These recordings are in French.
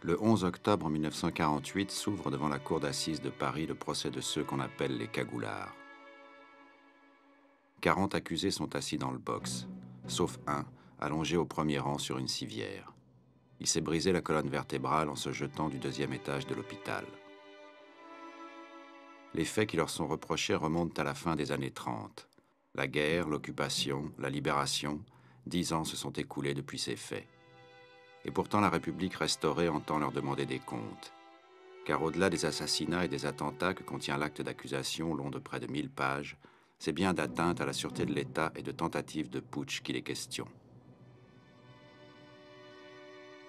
Le 11 octobre 1948 s'ouvre devant la cour d'assises de Paris le procès de ceux qu'on appelle les cagoulards. 40 accusés sont assis dans le box, sauf un, allongé au premier rang sur une civière. Il s'est brisé la colonne vertébrale en se jetant du deuxième étage de l'hôpital. Les faits qui leur sont reprochés remontent à la fin des années 30. La guerre, l'occupation, la libération, 10 ans se sont écoulés depuis ces faits. Et pourtant la République restaurée entend leur demander des comptes. Car au-delà des assassinats et des attentats que contient l'acte d'accusation long de près de 1000 pages, c'est bien d'atteinte à la sûreté de l'État et de tentative de putsch qu'il est question.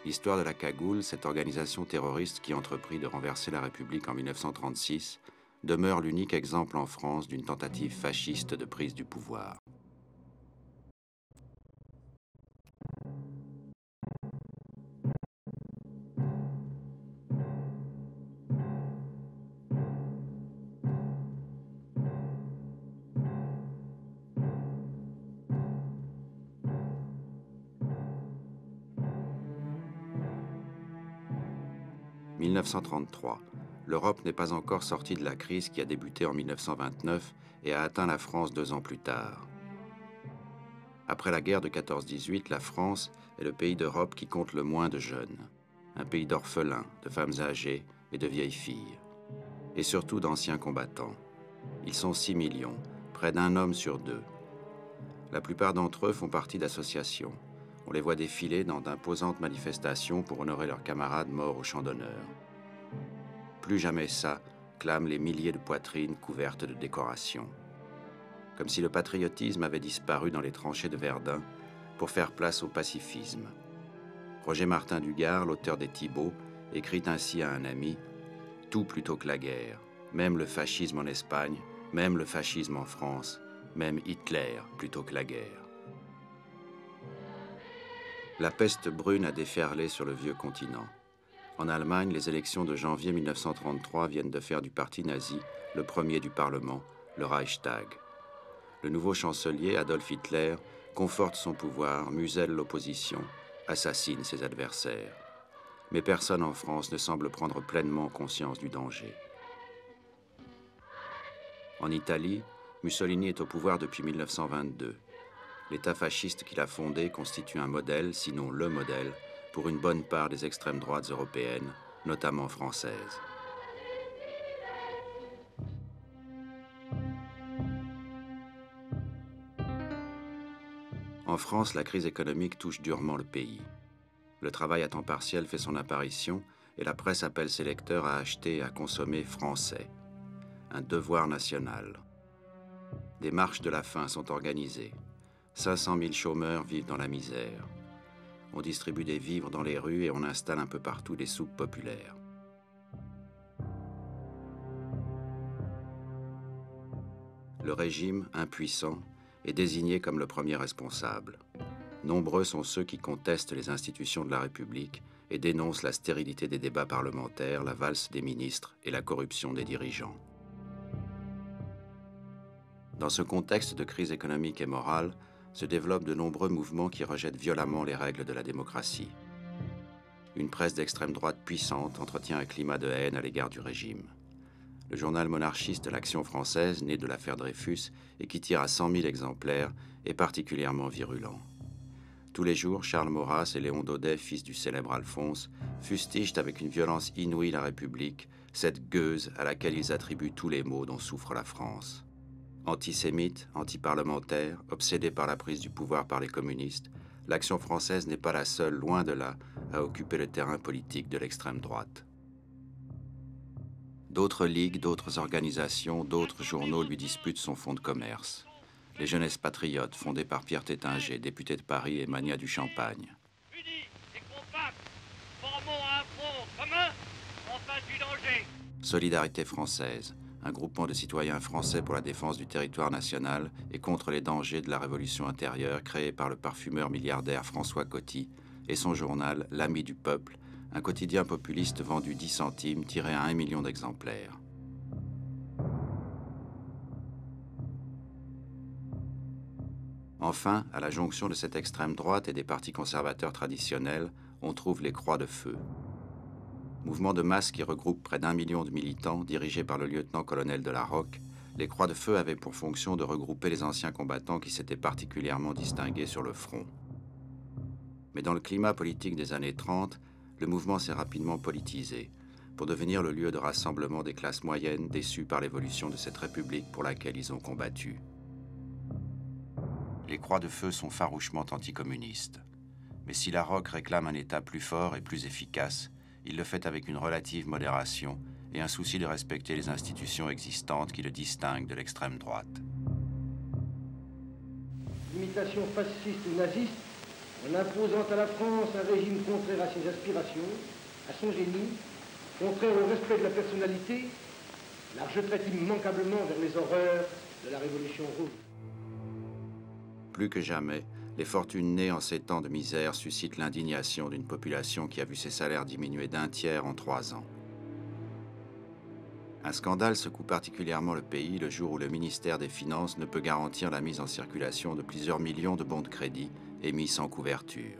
L'histoire de la Cagoule, cette organisation terroriste qui entreprit de renverser la République en 1936, demeure l'unique exemple en France d'une tentative fasciste de prise du pouvoir. « 1933. L'Europe n'est pas encore sortie de la crise qui a débuté en 1929 et a atteint la France 2 ans plus tard. Après la guerre de 14-18, la France est le pays d'Europe qui compte le moins de jeunes. Un pays d'orphelins, de femmes âgées et de vieilles filles. Et surtout d'anciens combattants. Ils sont 6 millions, près d'un homme sur 2. La plupart d'entre eux font partie d'associations. On les voit défiler dans d'imposantes manifestations pour honorer leurs camarades morts au champ d'honneur. Plus jamais ça, clament les milliers de poitrines couvertes de décorations. Comme si le patriotisme avait disparu dans les tranchées de Verdun pour faire place au pacifisme. Roger Martin Dugard, l'auteur des Thibauts, écrit ainsi à un ami « Tout plutôt que la guerre, même le fascisme en Espagne, même le fascisme en France, même Hitler plutôt que la guerre. » La peste brune a déferlé sur le vieux continent. En Allemagne, les élections de janvier 1933 viennent de faire du parti nazi le premier du Parlement, le Reichstag. Le nouveau chancelier, Adolf Hitler, conforte son pouvoir, muselle l'opposition, assassine ses adversaires. Mais personne en France ne semble prendre pleinement conscience du danger. En Italie, Mussolini est au pouvoir depuis 1922. L'État fasciste qu'il a fondé constitue un modèle, sinon le modèle, pour une bonne part des extrêmes droites européennes, notamment françaises. En France, la crise économique touche durement le pays. Le travail à temps partiel fait son apparition et la presse appelle ses lecteurs à acheter et à consommer français. Un devoir national. Des marches de la faim sont organisées. 500 000 chômeurs vivent dans la misère. On distribue des vivres dans les rues et on installe un peu partout des soupes populaires. Le régime, impuissant, est désigné comme le premier responsable. Nombreux sont ceux qui contestent les institutions de la République et dénoncent la stérilité des débats parlementaires, la valse des ministres et la corruption des dirigeants. Dans ce contexte de crise économique et morale, se développent de nombreux mouvements qui rejettent violemment les règles de la démocratie. Une presse d'extrême droite puissante entretient un climat de haine à l'égard du régime. Le journal monarchiste L'Action française, né de l'affaire Dreyfus et qui tire à 100 000 exemplaires, est particulièrement virulent. Tous les jours, Charles Maurras et Léon Daudet, fils du célèbre Alphonse, fustigent avec une violence inouïe la République, cette gueuse à laquelle ils attribuent tous les maux dont souffre la France. Antisémite, antiparlementaire, obsédé par la prise du pouvoir par les communistes, l'Action française n'est pas la seule, loin de là, à occuper le terrain politique de l'extrême droite. D'autres ligues, d'autres organisations, d'autres journaux lui disputent son fonds de commerce. Les Jeunesses patriotes, fondées par Pierre Tétinger, député de Paris et magnat du Champagne. Unis et compacts, formons un front commun en face du danger. Solidarité française, un groupement de citoyens français pour la défense du territoire national et contre les dangers de la révolution intérieure créé par le parfumeur milliardaire François Coty et son journal L'Ami du Peuple, un quotidien populiste vendu 10 centimes tiré à 1 million d'exemplaires. Enfin, à la jonction de cette extrême droite et des partis conservateurs traditionnels, on trouve les Croix de Feu. Mouvement de masse qui regroupe près d'1 million de militants, dirigé par le lieutenant-colonel de la Rocque, les Croix de Feu avaient pour fonction de regrouper les anciens combattants qui s'étaient particulièrement distingués sur le front. Mais dans le climat politique des années 30, le mouvement s'est rapidement politisé, pour devenir le lieu de rassemblement des classes moyennes déçues par l'évolution de cette république pour laquelle ils ont combattu. Les Croix de Feu sont farouchement anticommunistes. Mais si la Rocque réclame un État plus fort et plus efficace, il le fait avec une relative modération et un souci de respecter les institutions existantes qui le distinguent de l'extrême droite. L'imitation fasciste ou naziste, en imposant à la France un régime contraire à ses aspirations, à son génie, contraire au respect de la personnalité, la rejetterait immanquablement vers les horreurs de la Révolution rouge. Plus que jamais, les fortunes nées en ces temps de misère suscitent l'indignation d'une population qui a vu ses salaires diminuer d'1 tiers en 3 ans. Un scandale secoue particulièrement le pays le jour où le ministère des Finances ne peut garantir la mise en circulation de plusieurs millions de bons de crédit émis sans couverture.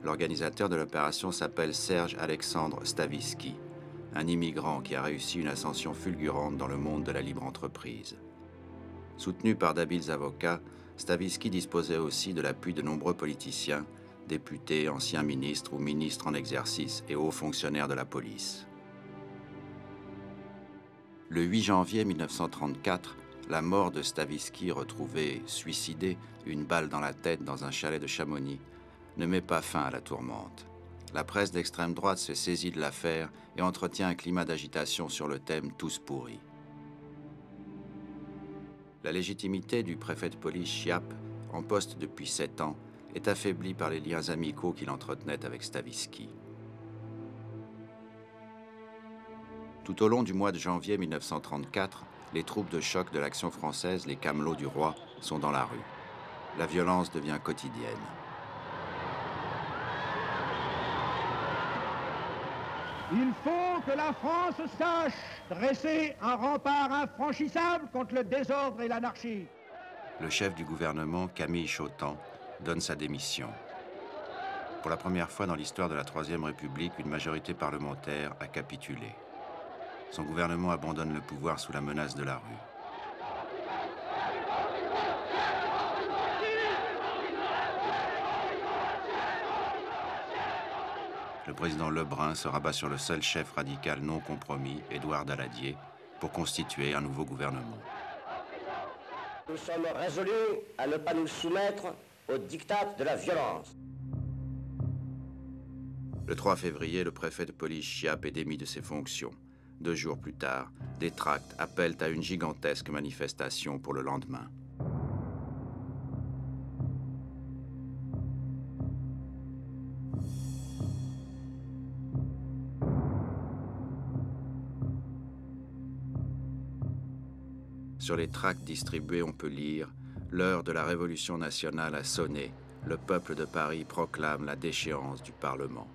L'organisateur de l'opération s'appelle Serge Alexandre Stavisky, un immigrant qui a réussi une ascension fulgurante dans le monde de la libre entreprise. Soutenu par d'habiles avocats, Stavisky disposait aussi de l'appui de nombreux politiciens, députés, anciens ministres ou ministres en exercice et hauts fonctionnaires de la police. Le 8 janvier 1934, la mort de Stavisky, retrouvé suicidé, une balle dans la tête dans un chalet de Chamonix, ne met pas fin à la tourmente. La presse d'extrême droite se saisit de l'affaire et entretient un climat d'agitation sur le thème « Tous pourris ». La légitimité du préfet de police Chiappe, en poste depuis 7 ans, est affaiblie par les liens amicaux qu'il entretenait avec Stavisky. Tout au long du mois de janvier 1934, les troupes de choc de l'Action française, les Camelots du Roi, sont dans la rue. La violence devient quotidienne. Il faut que la France sache dresser un rempart infranchissable contre le désordre et l'anarchie. Le chef du gouvernement, Camille Chautemps, donne sa démission. Pour la première fois dans l'histoire de la Troisième République, une majorité parlementaire a capitulé. Son gouvernement abandonne le pouvoir sous la menace de la rue. Le président Lebrun se rabat sur le seul chef radical non compromis, Édouard Daladier, pour constituer un nouveau gouvernement. Nous sommes résolus à ne pas nous soumettre au diktat de la violence. Le 3 février, le préfet de police Chiappe est démis de ses fonctions. 2 jours plus tard, des tracts appellent à une gigantesque manifestation pour le lendemain. Sur les tracts distribués, on peut lire « L'heure de la Révolution nationale a sonné. Le peuple de Paris proclame la déchéance du Parlement. »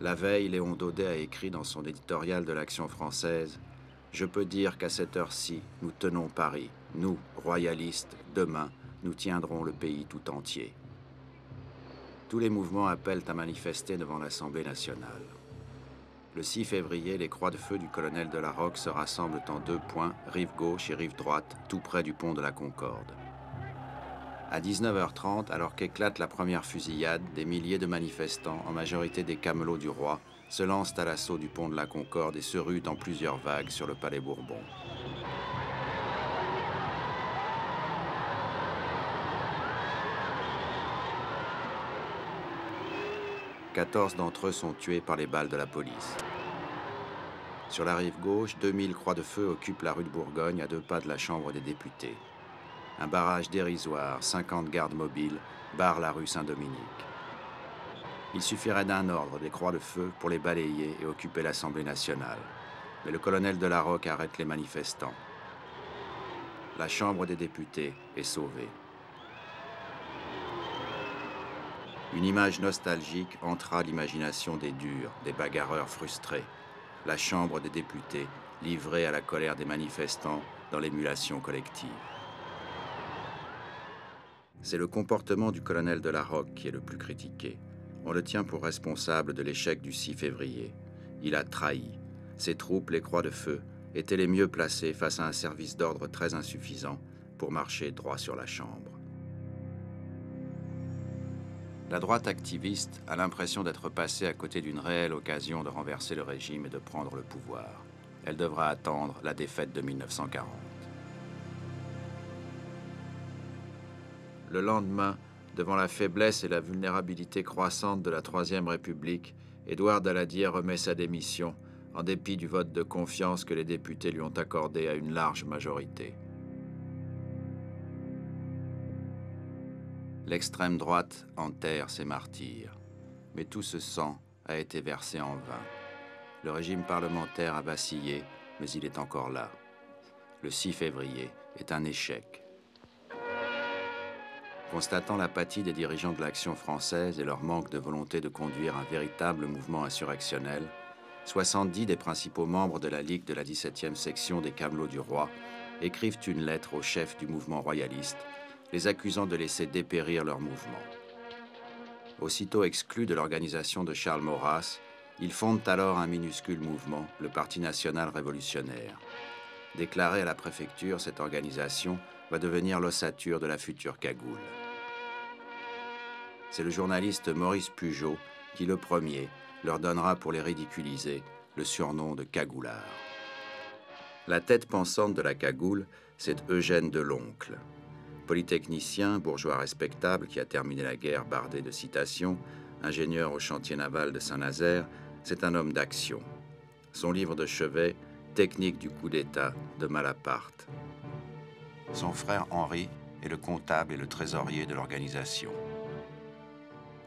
La veille, Léon Daudet a écrit dans son éditorial de l'Action française « Je peux dire qu'à cette heure-ci, nous tenons Paris. Nous, royalistes, demain, nous tiendrons le pays tout entier. » Tous les mouvements appellent à manifester devant l'Assemblée nationale. Le 6 février, les Croix de Feu du colonel de la Rocque se rassemblent en 2 points, rive gauche et rive droite, tout près du pont de la Concorde. À 19h30, alors qu'éclate la première fusillade, des milliers de manifestants, en majorité des Camelots du Roi, se lancent à l'assaut du pont de la Concorde et se ruent en plusieurs vagues sur le Palais Bourbon. « 14 d'entre eux sont tués par les balles de la police. Sur la rive gauche, 2000 Croix de Feu occupent la rue de Bourgogne à 2 pas de la Chambre des députés. Un barrage dérisoire, 50 gardes mobiles, barre la rue Saint-Dominique. Il suffirait d'un ordre des Croix de Feu pour les balayer et occuper l'Assemblée nationale. Mais le colonel de la Rocque arrête les manifestants. La Chambre des députés est sauvée. Une image nostalgique entra à l'imagination des durs, des bagarreurs frustrés. La Chambre des députés, livrée à la colère des manifestants dans l'émulation collective. C'est le comportement du colonel de la Rocque qui est le plus critiqué. On le tient pour responsable de l'échec du 6 février. Il a trahi. Ses troupes, les Croix de Feu, étaient les mieux placées face à un service d'ordre très insuffisant pour marcher droit sur la Chambre. La droite activiste a l'impression d'être passée à côté d'une réelle occasion de renverser le régime et de prendre le pouvoir. Elle devra attendre la défaite de 1940. Le lendemain, devant la faiblesse et la vulnérabilité croissante de la Troisième République, Édouard Daladier remet sa démission, en dépit du vote de confiance que les députés lui ont accordé à une large majorité. L'extrême droite enterre ses martyrs, mais tout ce sang a été versé en vain. Le régime parlementaire a vacillé, mais il est encore là. Le 6 février est un échec. Constatant l'apathie des dirigeants de l'Action française et leur manque de volonté de conduire un véritable mouvement insurrectionnel, 70 des principaux membres de la Ligue de la 17e section des Camelots du Roi écrivent une lettre au chef du mouvement royaliste, les accusant de laisser dépérir leur mouvement. Aussitôt exclus de l'organisation de Charles Maurras, ils fondent alors un minuscule mouvement, le Parti national révolutionnaire. Déclarée à la préfecture, cette organisation va devenir l'ossature de la future cagoule. C'est le journaliste Maurice Pugeot qui, le premier, leur donnera pour les ridiculiser le surnom de cagoulards. La tête pensante de la cagoule, c'est Eugène Deloncle. Polytechnicien, bourgeois respectable qui a terminé la guerre bardé de citations, ingénieur au chantier naval de Saint-Nazaire, c'est un homme d'action. Son livre de chevet, Technique du coup d'État de Malaparte. Son frère Henri est le comptable et le trésorier de l'organisation.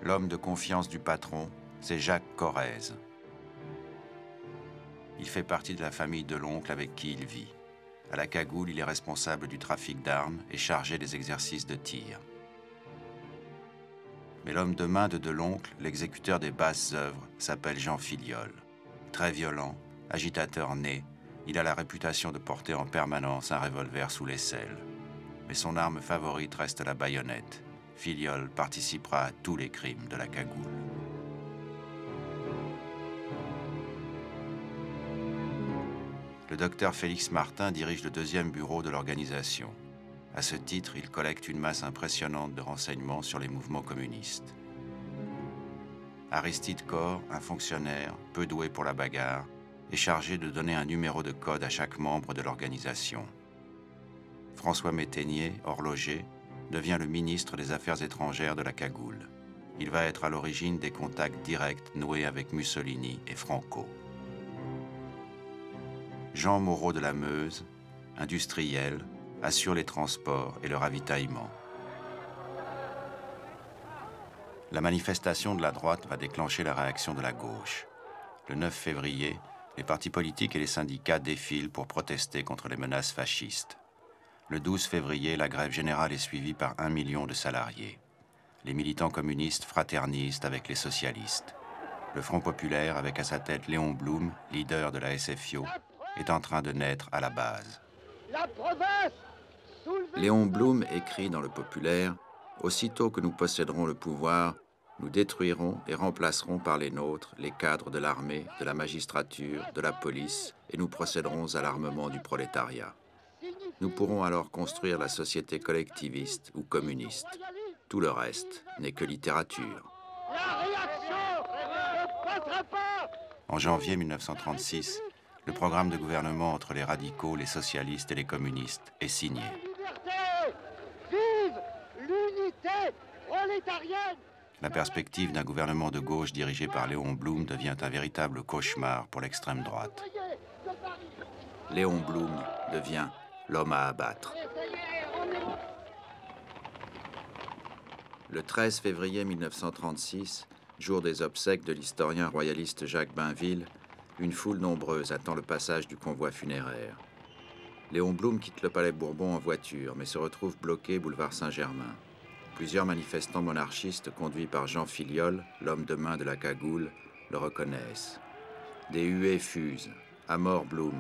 L'homme de confiance du patron, c'est Jacques Corrèze. Il fait partie de la famille Deloncle avec qui il vit. À la cagoule, il est responsable du trafic d'armes et chargé des exercices de tir. Mais l'homme de main de Deloncle, l'exécuteur des basses œuvres, s'appelle Jean Filiol. Très violent, agitateur né, il a la réputation de porter en permanence un revolver sous l'aisselle. Mais son arme favorite reste la baïonnette. Filiol participera à tous les crimes de la cagoule. Le docteur Félix Martin dirige le deuxième bureau de l'organisation. À ce titre, il collecte une masse impressionnante de renseignements sur les mouvements communistes. Aristide Corre, un fonctionnaire, peu doué pour la bagarre, est chargé de donner un numéro de code à chaque membre de l'organisation. François Métainier, horloger, devient le ministre des Affaires étrangères de la cagoule. Il va être à l'origine des contacts directs noués avec Mussolini et Franco. Jean Moreau de la Meuse, industriel, assure les transports et le ravitaillement. La manifestation de la droite va déclencher la réaction de la gauche. Le 9 février, les partis politiques et les syndicats défilent pour protester contre les menaces fascistes. Le 12 février, la grève générale est suivie par 1 million de salariés. Les militants communistes fraternisent avec les socialistes. Le Front populaire, avec à sa tête Léon Blum, leader de la SFIO, est en train de naître à la base. Léon Blum écrit dans Le Populaire « Aussitôt que nous posséderons le pouvoir, nous détruirons et remplacerons par les nôtres les cadres de l'armée, de la magistrature, de la police, et nous procéderons à l'armement du prolétariat. Nous pourrons alors construire la société collectiviste ou communiste. Tout le reste n'est que littérature. » En janvier 1936, le programme de gouvernement entre les radicaux, les socialistes et les communistes est signé. Vive l'unité prolétarienne! La perspective d'un gouvernement de gauche dirigé par Léon Blum devient un véritable cauchemar pour l'extrême droite. Léon Blum devient l'homme à abattre. Le 13 février 1936, jour des obsèques de l'historien royaliste Jacques Bainville, une foule nombreuse attend le passage du convoi funéraire. Léon Blum quitte le Palais Bourbon en voiture, mais se retrouve bloqué boulevard Saint-Germain. Plusieurs manifestants monarchistes conduits par Jean Filiol, l'homme de main de la cagoule, le reconnaissent. Des huées fusent. À mort Blum.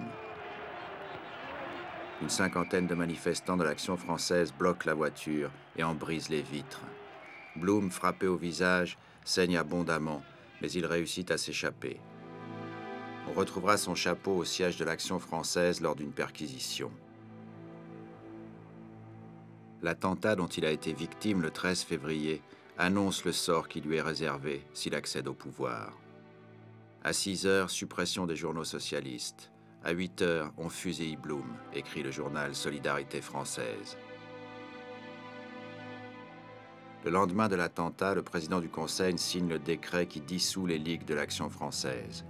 Une cinquantaine de manifestants de l'Action française bloquent la voiture et en brisent les vitres. Blum, frappé au visage, saigne abondamment, mais il réussit à s'échapper. On retrouvera son chapeau au siège de l'Action française lors d'une perquisition. L'attentat dont il a été victime le 13 février annonce le sort qui lui est réservé s'il accède au pouvoir. À 6 heures, suppression des journaux socialistes. À 8 heures, on fusille Blum, écrit le journal Solidarité française. Le lendemain de l'attentat, le président du Conseil signe le décret qui dissout les ligues de l'Action française.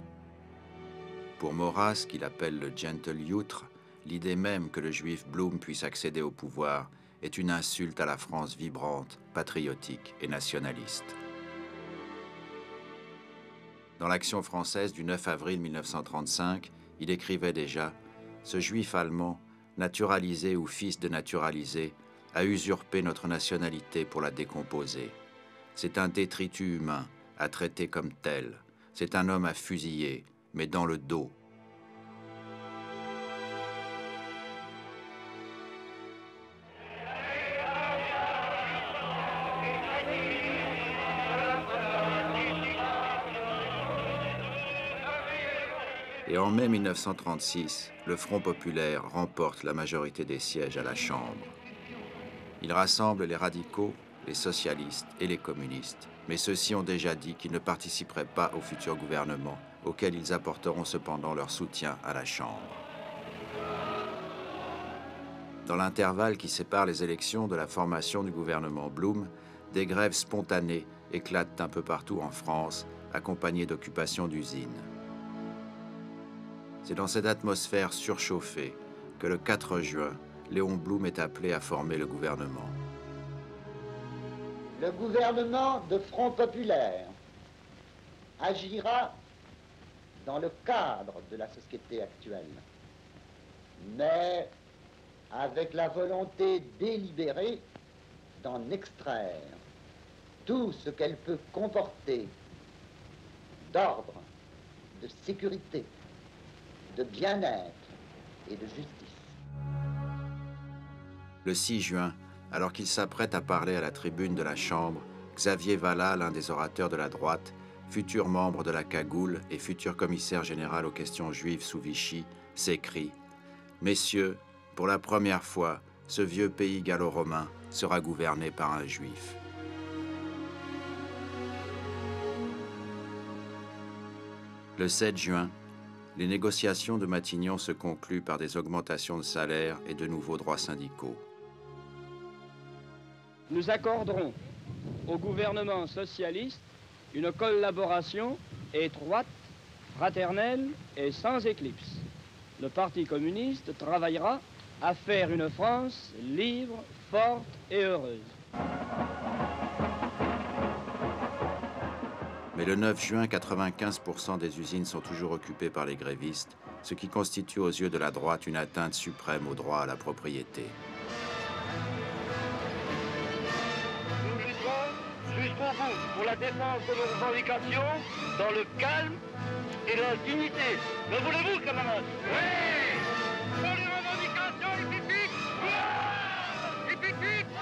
Pour Maurras, qu'il appelle le gentle youth, l'idée même que le juif Blum puisse accéder au pouvoir est une insulte à la France vibrante, patriotique et nationaliste. Dans l'Action française du 9 avril 1935, il écrivait déjà « Ce juif allemand, naturalisé ou fils de naturalisé, a usurpé notre nationalité pour la décomposer. C'est un détritus humain, à traiter comme tel. C'est un homme à fusiller, mais dans le dos. » Et en mai 1936, le Front populaire remporte la majorité des sièges à la Chambre. Il rassemble les radicaux, les socialistes et les communistes, mais ceux-ci ont déjà dit qu'ils ne participeraient pas au futur gouvernement, auquel ils apporteront cependant leur soutien à la Chambre. Dans l'intervalle qui sépare les élections de la formation du gouvernement Blum, des grèves spontanées éclatent un peu partout en France, accompagnées d'occupations d'usines. C'est dans cette atmosphère surchauffée que le 4 juin, Léon Blum est appelé à former le gouvernement. Le gouvernement de Front populaire agira dans le cadre de la société actuelle, mais avec la volonté délibérée d'en extraire tout ce qu'elle peut comporter d'ordre, de sécurité, de bien-être et de justice. Le 6 juin, alors qu'il s'apprête à parler à la tribune de la Chambre, Xavier Vallat, l'un des orateurs de la droite, futur membre de la Cagoule et futur commissaire général aux questions juives sous Vichy, s'écrie « Messieurs, pour la première fois, ce vieux pays gallo-romain sera gouverné par un juif. » Le 7 juin, les négociations de Matignon se concluent par des augmentations de salaire et de nouveaux droits syndicaux. Nous accorderons au gouvernement socialiste une collaboration étroite, fraternelle et sans éclipse. Le Parti communiste travaillera à faire une France libre, forte et heureuse. Mais le 9 juin, 95% des usines sont toujours occupées par les grévistes, ce qui constitue aux yeux de la droite une atteinte suprême au droit à la propriété. Nous lutterons jusqu'au bout pour la défense de nos revendications dans le calme et la dignité. Le voulez-vous, camarades? Oui! Pour les revendications hippiques! Hippiques!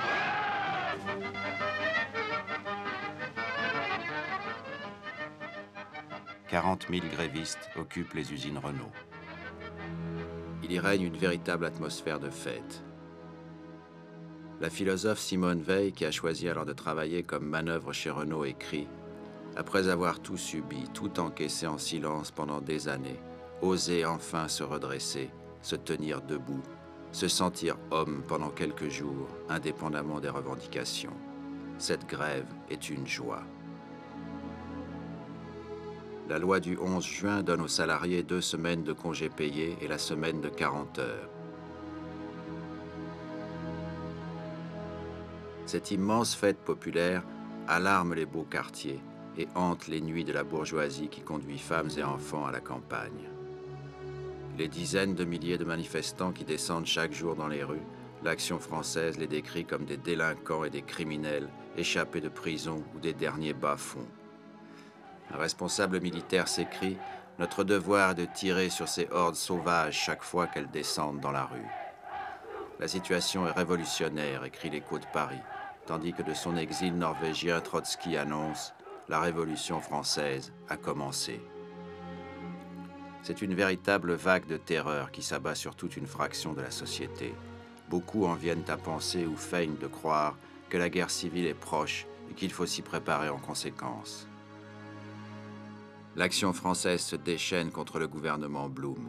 40 000 grévistes occupent les usines Renault. Il y règne une véritable atmosphère de fête. La philosophe Simone Veil, qui a choisi alors de travailler comme manœuvre chez Renault, écrit « Après avoir tout subi, tout encaissé en silence pendant des années, oser enfin se redresser, se tenir debout, se sentir homme pendant quelques jours, indépendamment des revendications. Cette grève est une joie. » La loi du 11 juin donne aux salariés 2 semaines de congés payés et la semaine de 40 heures. Cette immense fête populaire alarme les beaux quartiers et hante les nuits de la bourgeoisie qui conduit femmes et enfants à la campagne. Les dizaines de milliers de manifestants qui descendent chaque jour dans les rues, l'Action française les décrit comme des délinquants et des criminels échappés de prison ou des derniers bas-fonds. Un responsable militaire s'écrie « Notre devoir est de tirer sur ces hordes sauvages chaque fois qu'elles descendent dans la rue. » La situation est révolutionnaire, écrit l'Écho de Paris, tandis que de son exil norvégien, Trotsky annonce la Révolution française a commencé. C'est une véritable vague de terreur qui s'abat sur toute une fraction de la société. Beaucoup en viennent à penser ou feignent de croire que la guerre civile est proche et qu'il faut s'y préparer en conséquence. L'Action française se déchaîne contre le gouvernement Blum.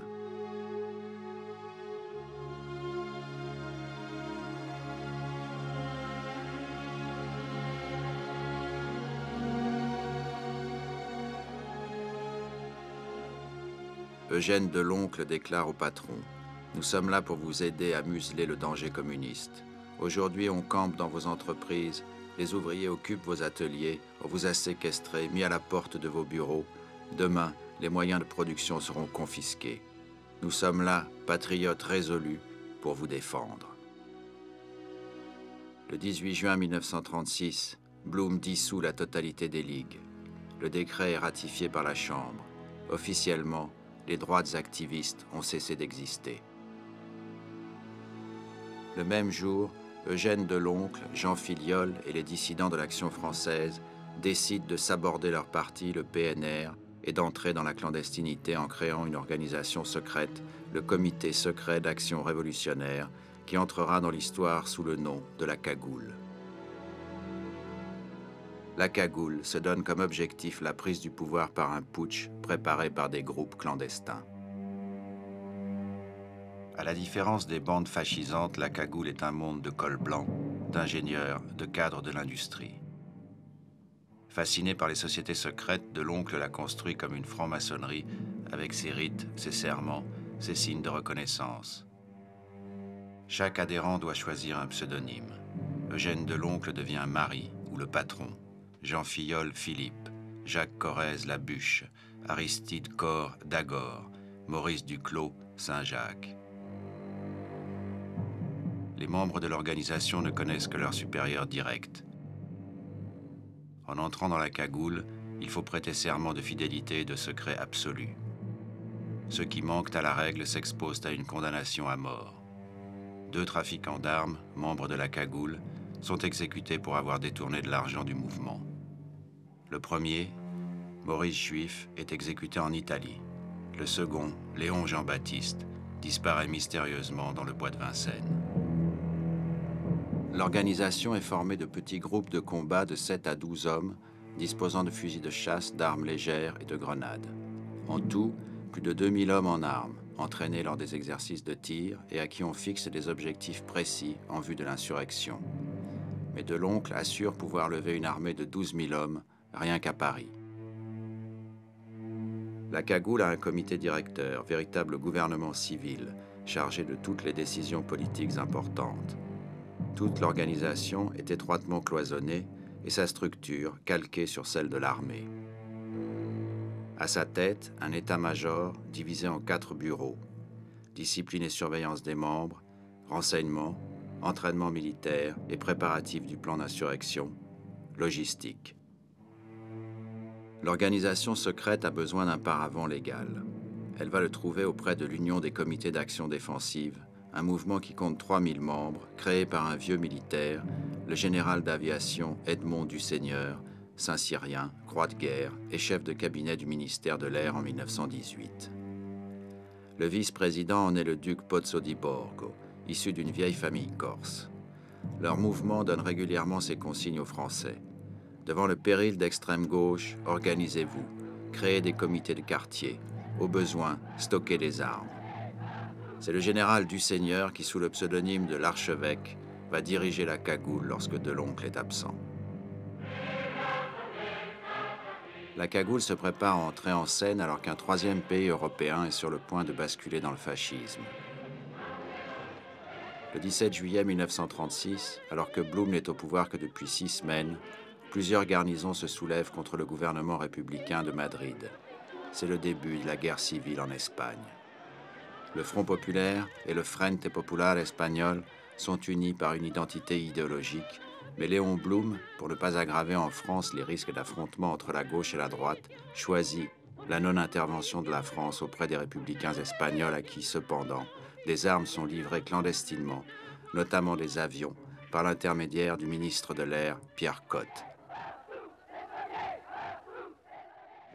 Eugène Deloncle déclare au patron « Nous sommes là pour vous aider à museler le danger communiste. Aujourd'hui, on campe dans vos entreprises, les ouvriers occupent vos ateliers, on vous a séquestrés, mis à la porte de vos bureaux. Demain, les moyens de production seront confisqués. Nous sommes là, patriotes résolus, pour vous défendre. » Le 18 juin 1936, Blum dissout la totalité des ligues. Le décret est ratifié par la Chambre. Officiellement, les droites activistes ont cessé d'exister. Le même jour, Eugène Deloncle, Jean Filiol et les dissidents de l'Action française décident de s'aborder leur parti, le PNR, et d'entrer dans la clandestinité en créant une organisation secrète, le Comité secret d'action révolutionnaire, qui entrera dans l'histoire sous le nom de la Cagoule. La Cagoule se donne comme objectif la prise du pouvoir par un putsch préparé par des groupes clandestins. À la différence des bandes fascisantes, la Cagoule est un monde de col blanc, d'ingénieurs, de cadres de l'industrie. Fasciné par les sociétés secrètes, Deloncle la construit comme une franc-maçonnerie avec ses rites, ses serments, ses signes de reconnaissance. Chaque adhérent doit choisir un pseudonyme. Eugène Deloncle devient Marie ou le patron. Jean Filiol, Philippe, Jacques Corrèze, la Bûche, Aristide Corre, Dagor, Maurice Duclos, Saint-Jacques. Les membres de l'organisation ne connaissent que leur supérieur direct. En entrant dans la Cagoule, il faut prêter serment de fidélité et de secret absolu. Ceux qui manquent à la règle s'exposent à une condamnation à mort. 2 trafiquants d'armes, membres de la Cagoule, sont exécutés pour avoir détourné de l'argent du mouvement. Le premier, Maurice Juif, est exécuté en Italie. Le second, Léon Jean-Baptiste, disparaît mystérieusement dans le bois de Vincennes. L'organisation est formée de petits groupes de combat de 7 à 12 hommes, disposant de fusils de chasse, d'armes légères et de grenades. En tout, plus de 2000 hommes en armes, entraînés lors des exercices de tir et à qui on fixe des objectifs précis en vue de l'insurrection. Mais Deloncle assure pouvoir lever une armée de 12 000 hommes, rien qu'à Paris. La Cagoule a un comité directeur, véritable gouvernement civil, chargé de toutes les décisions politiques importantes. Toute l'organisation est étroitement cloisonnée et sa structure calquée sur celle de l'armée. À sa tête, un état-major divisé en 4 bureaux. Discipline et surveillance des membres, renseignement, entraînement militaire et préparatifs du plan d'insurrection, logistique. L'organisation secrète a besoin d'un paravent légal. Elle va le trouver auprès de l'Union des comités d'action défensive, un mouvement qui compte 3000 membres, créé par un vieux militaire, le général d'aviation Edmond Duseigneur, Saint-Cyrien, croix de guerre et chef de cabinet du ministère de l'Air en 1918. Le vice-président en est le duc Pozzo di Borgo, issu d'une vieille famille corse. Leur mouvement donne régulièrement ses consignes aux Français. Devant le péril d'extrême gauche, organisez-vous, créez des comités de quartier, au besoin, stockez des armes. C'est le général Duseigneur qui, sous le pseudonyme de l'archevêque, va diriger la Cagoule lorsque Deloncle est absent. La Cagoule se prépare à entrer en scène alors qu'un 3e pays européen est sur le point de basculer dans le fascisme. Le 17 juillet 1936, alors que Blum n'est au pouvoir que depuis 6 semaines, plusieurs garnisons se soulèvent contre le gouvernement républicain de Madrid. C'est le début de la guerre civile en Espagne. Le Front populaire et le Frente Popular espagnol sont unis par une identité idéologique, mais Léon Blum, pour ne pas aggraver en France les risques d'affrontement entre la gauche et la droite, choisit la non-intervention de la France auprès des républicains espagnols à qui, cependant, des armes sont livrées clandestinement, notamment des avions, par l'intermédiaire du ministre de l'Air, Pierre Cot.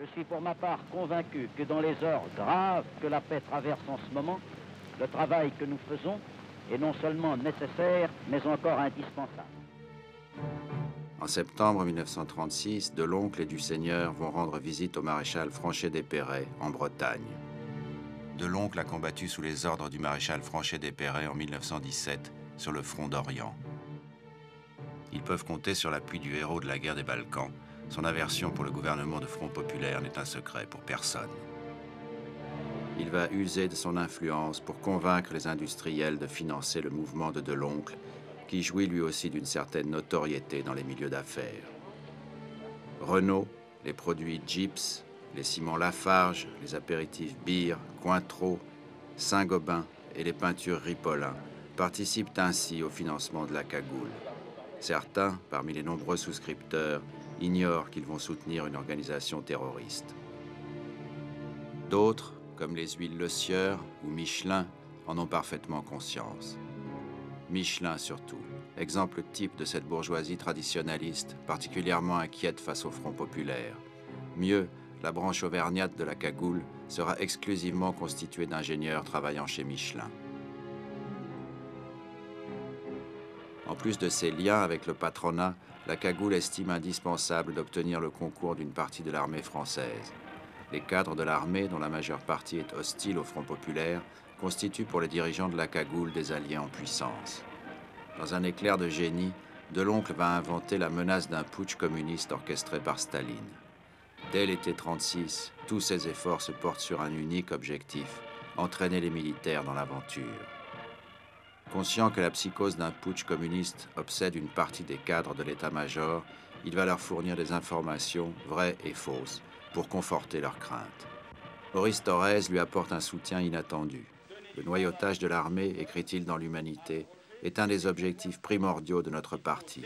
Je suis pour ma part convaincu que dans les heures graves que la paix traverse en ce moment, le travail que nous faisons est non seulement nécessaire, mais encore indispensable. En septembre 1936, Deloncle et Duseigneur vont rendre visite au maréchal Franchet-Desperrey en Bretagne. Deloncle a combattu sous les ordres du maréchal Franchet-Desperrey en 1917 sur le front d'Orient. Ils peuvent compter sur l'appui du héros de la guerre des Balkans. Son aversion pour le gouvernement de Front Populaire n'est un secret pour personne. Il va user de son influence pour convaincre les industriels de financer le mouvement de Deloncle, qui jouit lui aussi d'une certaine notoriété dans les milieux d'affaires. Renault, les produits Gyps, les ciments Lafarge, les apéritifs Beer, Cointreau, Saint-Gobain et les peintures Ripollin participent ainsi au financement de la cagoule. Certains, parmi les nombreux souscripteurs, ignorent qu'ils vont soutenir une organisation terroriste. D'autres, comme les huiles Le Sieur ou Michelin, en ont parfaitement conscience. Michelin surtout, exemple type de cette bourgeoisie traditionnaliste, particulièrement inquiète face au Front populaire. Mieux, la branche auvergnate de la cagoule sera exclusivement constituée d'ingénieurs travaillant chez Michelin. En plus de ses liens avec le patronat, la cagoule estime indispensable d'obtenir le concours d'une partie de l'armée française. Les cadres de l'armée, dont la majeure partie est hostile au Front populaire, constituent pour les dirigeants de la cagoule des alliés en puissance. Dans un éclair de génie, Deloncle va inventer la menace d'un putsch communiste orchestré par Staline. Dès l'été 1936, tous ses efforts se portent sur un unique objectif, entraîner les militaires dans l'aventure. Conscient que la psychose d'un putsch communiste obsède une partie des cadres de l'état-major, il va leur fournir des informations vraies et fausses pour conforter leurs craintes. Maurice Thorez lui apporte un soutien inattendu. Le noyautage de l'armée, écrit-il dans l'Humanité, est un des objectifs primordiaux de notre parti.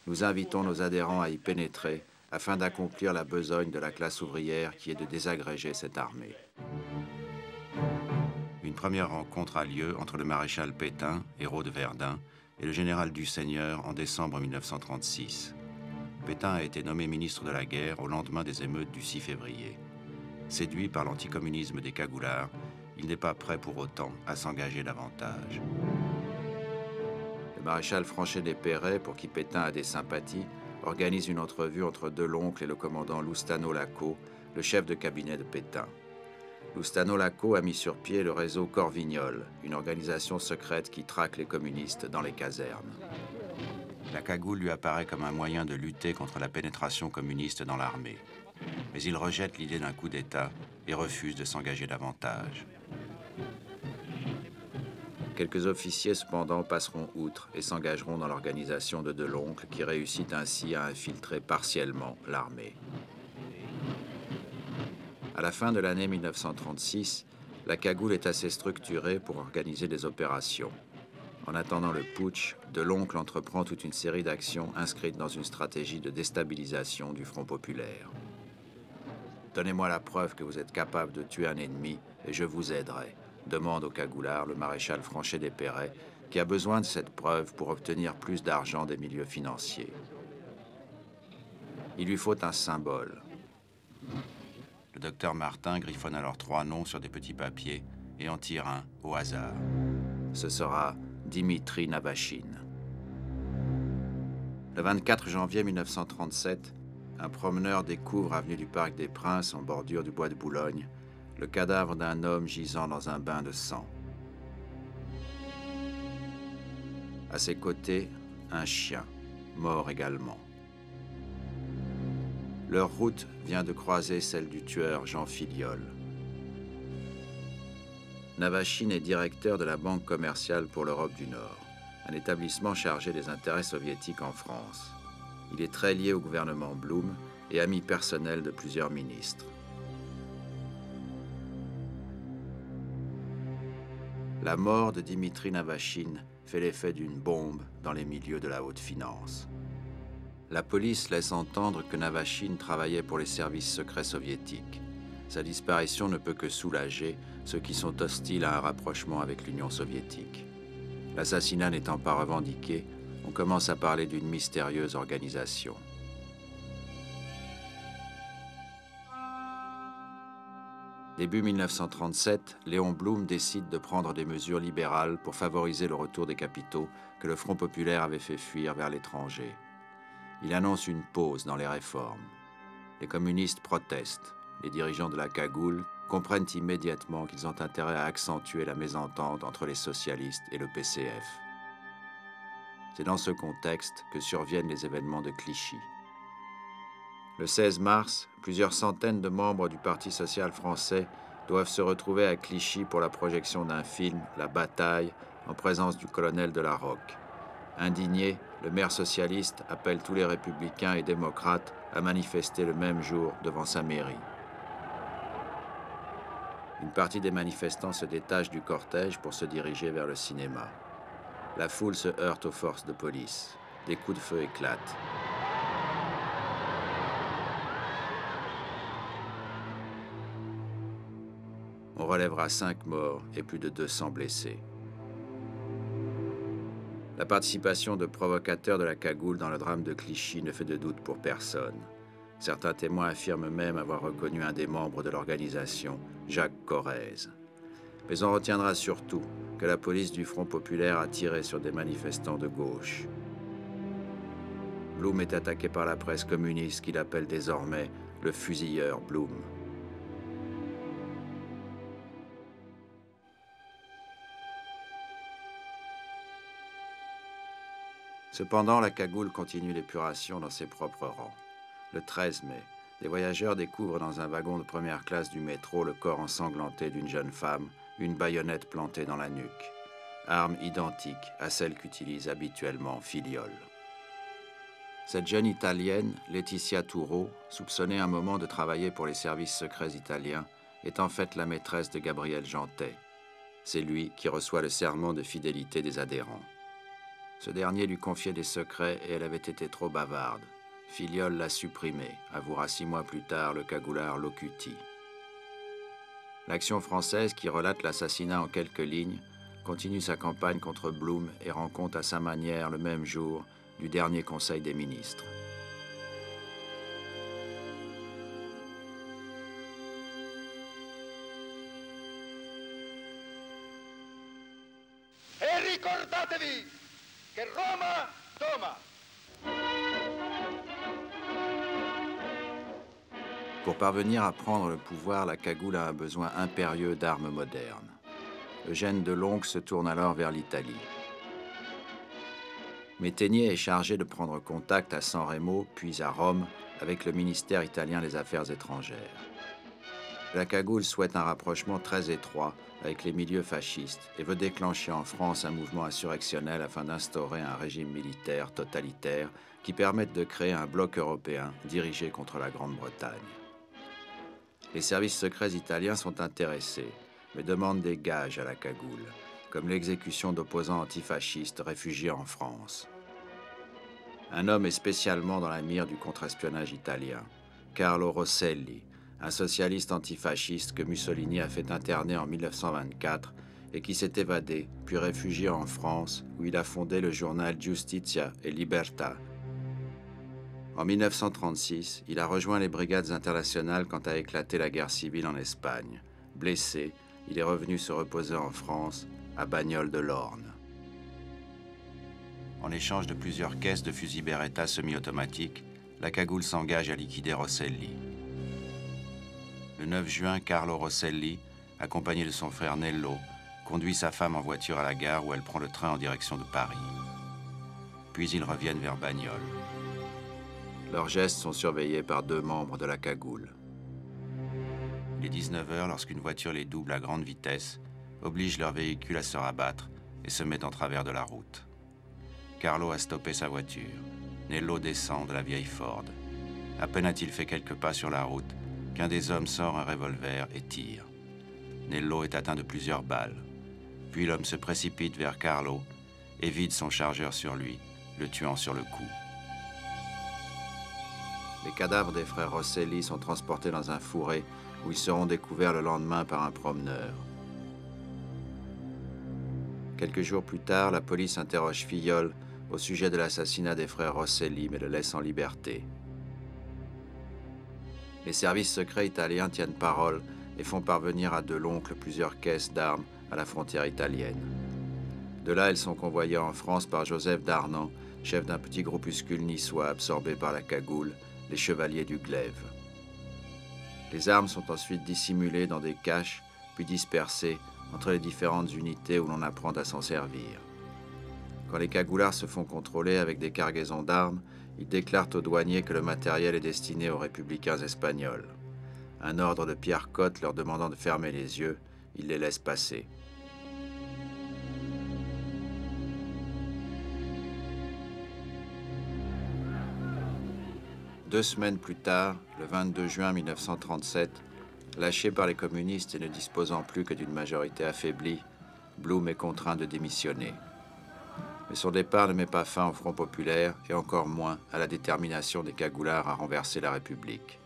Nous invitons nos adhérents à y pénétrer afin d'accomplir la besogne de la classe ouvrière qui est de désagréger cette armée. Une première rencontre a lieu entre le maréchal Pétain, héros de Verdun, et le général Duseigneur en décembre 1936. Pétain a été nommé ministre de la guerre au lendemain des émeutes du 6 février. Séduit par l'anticommunisme des cagoulards, il n'est pas prêt pour autant à s'engager davantage. Le maréchal Franchet-Desperrey, pour qui Pétain a des sympathies, organise une entrevue entre Deloncle et le commandant Loustano-Lacot, le chef de cabinet de Pétain. Loustano-Lacot a mis sur pied le réseau Corvignol, une organisation secrète qui traque les communistes dans les casernes. La cagoule lui apparaît comme un moyen de lutter contre la pénétration communiste dans l'armée. Mais il rejette l'idée d'un coup d'État et refuse de s'engager davantage. Quelques officiers, cependant, passeront outre et s'engageront dans l'organisation de Deloncle, qui réussit ainsi à infiltrer partiellement l'armée. À la fin de l'année 1936, la cagoule est assez structurée pour organiser des opérations. En attendant le putsch, Deloncle entreprend toute une série d'actions inscrites dans une stratégie de déstabilisation du Front populaire. Donnez-moi la preuve que vous êtes capable de tuer un ennemi et je vous aiderai, demande au cagoulard le maréchal Franchet-Desperrey, qui a besoin de cette preuve pour obtenir plus d'argent des milieux financiers. Il lui faut un symbole. Le docteur Martin griffonne alors 3 noms sur des petits papiers et en tire un au hasard. Ce sera Dimitri Navachine. Le 24 janvier 1937, un promeneur découvre avenue du Parc des Princes, en bordure du bois de Boulogne, le cadavre d'un homme gisant dans un bain de sang. À ses côtés, un chien, mort également. Leur route vient de croiser celle du tueur Jean Filiol. Navachine est directeur de la Banque commerciale pour l'Europe du Nord, un établissement chargé des intérêts soviétiques en France. Il est très lié au gouvernement Blum et ami personnel de plusieurs ministres. La mort de Dimitri Navachine fait l'effet d'une bombe dans les milieux de la haute finance. La police laisse entendre que Navachine travaillait pour les services secrets soviétiques. Sa disparition ne peut que soulager ceux qui sont hostiles à un rapprochement avec l'Union soviétique. L'assassinat n'étant pas revendiqué, on commence à parler d'une mystérieuse organisation. Début 1937, Léon Blum décide de prendre des mesures libérales pour favoriser le retour des capitaux que le Front populaire avait fait fuir vers l'étranger. Il annonce une pause dans les réformes. Les communistes protestent. Les dirigeants de la cagoule comprennent immédiatement qu'ils ont intérêt à accentuer la mésentente entre les socialistes et le PCF. C'est dans ce contexte que surviennent les événements de Clichy. Le 16 mars, plusieurs centaines de membres du Parti social français doivent se retrouver à Clichy pour la projection d'un film, La Bataille, en présence du colonel de la Rocque. Indigné, le maire socialiste appelle tous les républicains et démocrates à manifester le même jour devant sa mairie. Une partie des manifestants se détache du cortège pour se diriger vers le cinéma. La foule se heurte aux forces de police. Des coups de feu éclatent. On relèvera 5 morts et plus de 200 blessés. La participation de provocateurs de la cagoule dans le drame de Clichy ne fait de doute pour personne. Certains témoins affirment même avoir reconnu un des membres de l'organisation, Jacques Corrèze. Mais on retiendra surtout que la police du Front populaire a tiré sur des manifestants de gauche. Blum est attaqué par la presse communiste qu'il appelle désormais le fusilleur Blum. Cependant, la cagoule continue l'épuration dans ses propres rangs. Le 13 mai, des voyageurs découvrent dans un wagon de première classe du métro le corps ensanglanté d'une jeune femme, une baïonnette plantée dans la nuque. Arme identique à celle qu'utilise habituellement Filiol. Cette jeune Italienne, Laetitia Touro, soupçonnée un moment de travailler pour les services secrets italiens, est en fait la maîtresse de Gabriel Jeantet. C'est lui qui reçoit le serment de fidélité des adhérents. Ce dernier lui confiait des secrets et elle avait été trop bavarde. Filiol l'a supprimé, avouera 6 mois plus tard le cagoulard Locuti. L'Action française, qui relate l'assassinat en quelques lignes, continue sa campagne contre Blum et rend compte à sa manière le même jour du dernier Conseil des ministres. E ricordatevi che Roma doma. Pour parvenir à prendre le pouvoir, la cagoule a un besoin impérieux d'armes modernes. Eugène Deloncle se tourne alors vers l'Italie. Métainier est chargé de prendre contact à San Remo, puis à Rome, avec le ministère italien des Affaires étrangères. La cagoule souhaite un rapprochement très étroit avec les milieux fascistes et veut déclencher en France un mouvement insurrectionnel afin d'instaurer un régime militaire totalitaire qui permette de créer un bloc européen dirigé contre la Grande-Bretagne. Les services secrets italiens sont intéressés, mais demandent des gages à la cagoule, comme l'exécution d'opposants antifascistes réfugiés en France. Un homme est spécialement dans la mire du contre-espionnage italien, Carlo Rosselli, un socialiste antifasciste que Mussolini a fait interner en 1924 et qui s'est évadé, puis réfugié en France, où il a fondé le journal Giustizia e Libertà. En 1936, il a rejoint les brigades internationales quand a éclaté la guerre civile en Espagne. Blessé, il est revenu se reposer en France, à Bagnoles de l'Orne. En échange de plusieurs caisses de fusils Beretta semi-automatiques, la cagoule s'engage à liquider Rosselli. Le 9 juin, Carlo Rosselli, accompagné de son frère Nello, conduit sa femme en voiture à la gare où elle prend le train en direction de Paris. Puis ils reviennent vers Bagnoles. Leurs gestes sont surveillés par 2 membres de la cagoule. Il est 19h lorsqu'une voiture les double à grande vitesse, oblige leur véhicule à se rabattre et se met en travers de la route. Carlo a stoppé sa voiture. Nello descend de la vieille Ford. À peine a-t-il fait quelques pas sur la route qu'un des hommes sort un revolver et tire. Nello est atteint de plusieurs balles. Puis l'homme se précipite vers Carlo et vide son chargeur sur lui, le tuant sur le coup. Les cadavres des frères Rosselli sont transportés dans un fourré où ils seront découverts le lendemain par un promeneur. Quelques jours plus tard, la police interroge Filiol au sujet de l'assassinat des frères Rosselli, mais le laisse en liberté. Les services secrets italiens tiennent parole et font parvenir à Deloncle plusieurs caisses d'armes à la frontière italienne. De là, elles sont convoyées en France par Joseph Darnan, chef d'un petit groupuscule niçois absorbé par la cagoule, les Chevaliers du Glaive. Les armes sont ensuite dissimulées dans des caches, puis dispersées entre les différentes unités où l'on apprend à s'en servir. Quand les cagoulards se font contrôler avec des cargaisons d'armes, ils déclarent aux douaniers que le matériel est destiné aux républicains espagnols. Un ordre de Pierre Cotte leur demandant de fermer les yeux, ils les laissent passer. Deux semaines plus tard, le 22 juin 1937, lâché par les communistes et ne disposant plus que d'une majorité affaiblie, Blum est contraint de démissionner. Mais son départ ne met pas fin au Front populaire et encore moins à la détermination des cagoulards à renverser la République.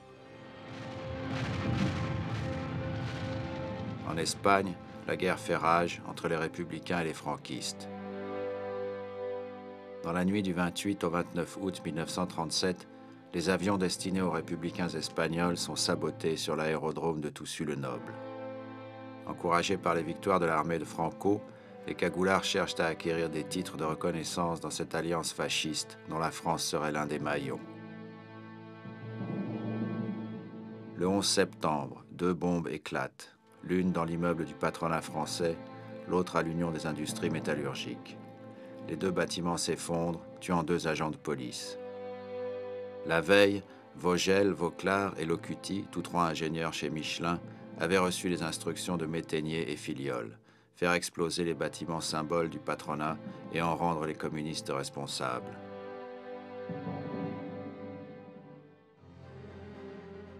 En Espagne, la guerre fait rage entre les républicains et les franquistes. Dans la nuit du 28 au 29 août 1937, les avions destinés aux républicains espagnols sont sabotés sur l'aérodrome de Toussus-le-Noble. Encouragés par les victoires de l'armée de Franco, les cagoulards cherchent à acquérir des titres de reconnaissance dans cette alliance fasciste dont la France serait l'un des maillons. Le 11 septembre, 2 bombes éclatent, l'une dans l'immeuble du patronat français, l'autre à l'Union des industries métallurgiques. Les 2 bâtiments s'effondrent, tuant 2 agents de police. La veille, Vogel, Vauclard et Locuti, tous 3 ingénieurs chez Michelin, avaient reçu les instructions de Métainier et Filiol, faire exploser les bâtiments symboles du patronat et en rendre les communistes responsables.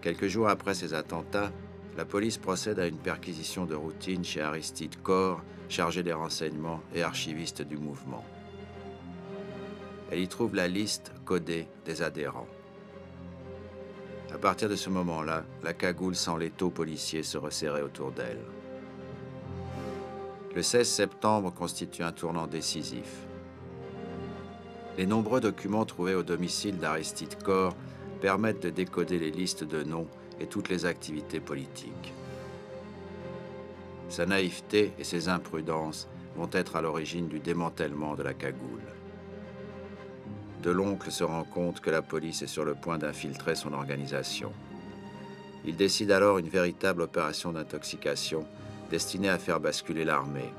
Quelques jours après ces attentats, la police procède à une perquisition de routine chez Aristide Corre, chargé des renseignements et archiviste du mouvement. Elle y trouve la liste codée des adhérents. À partir de ce moment-là, la cagoule sans l'étau policier se resserrait autour d'elle. Le 16 septembre constitue un tournant décisif. Les nombreux documents trouvés au domicile d'Aristide Corre permettent de décoder les listes de noms et toutes les activités politiques. Sa naïveté et ses imprudences vont être à l'origine du démantèlement de la cagoule. Deloncle se rend compte que la police est sur le point d'infiltrer son organisation. Il décide alors une véritable opération d'intoxication destinée à faire basculer l'armée.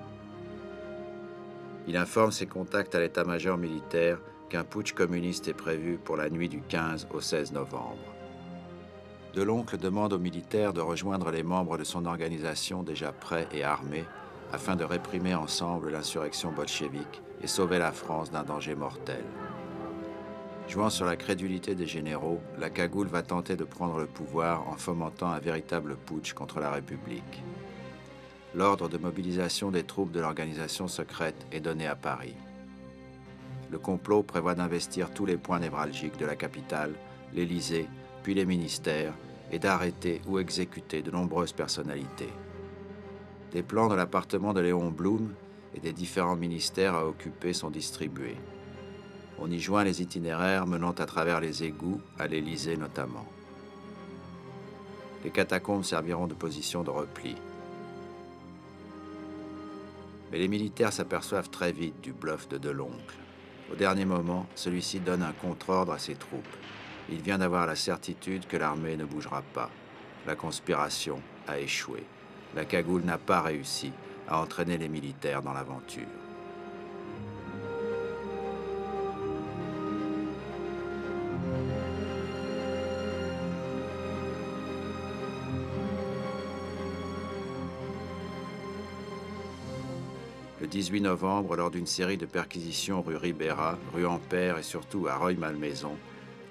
Il informe ses contacts à l'état-major militaire qu'un putsch communiste est prévu pour la nuit du 15 au 16 novembre. Deloncle demande aux militaires de rejoindre les membres de son organisation déjà prêts et armés afin de réprimer ensemble l'insurrection bolchevique et sauver la France d'un danger mortel. Jouant sur la crédulité des généraux, la cagoule va tenter de prendre le pouvoir en fomentant un véritable putsch contre la République. L'ordre de mobilisation des troupes de l'organisation secrète est donné à Paris. Le complot prévoit d'investir tous les points névralgiques de la capitale, l'Élysée, puis les ministères, et d'arrêter ou exécuter de nombreuses personnalités. Des plans de l'appartement de Léon Blum et des différents ministères à occuper sont distribués. On y joint les itinéraires menant à travers les égouts, à l'Élysée notamment. Les catacombes serviront de position de repli. Mais les militaires s'aperçoivent très vite du bluff de Deloncle. Au dernier moment, celui-ci donne un contre-ordre à ses troupes. Il vient d'avoir la certitude que l'armée ne bougera pas. La conspiration a échoué. La cagoule n'a pas réussi à entraîner les militaires dans l'aventure. Le 18 novembre, lors d'une série de perquisitions rue Ribera, rue Ampère et surtout à Rueil-Malmaison,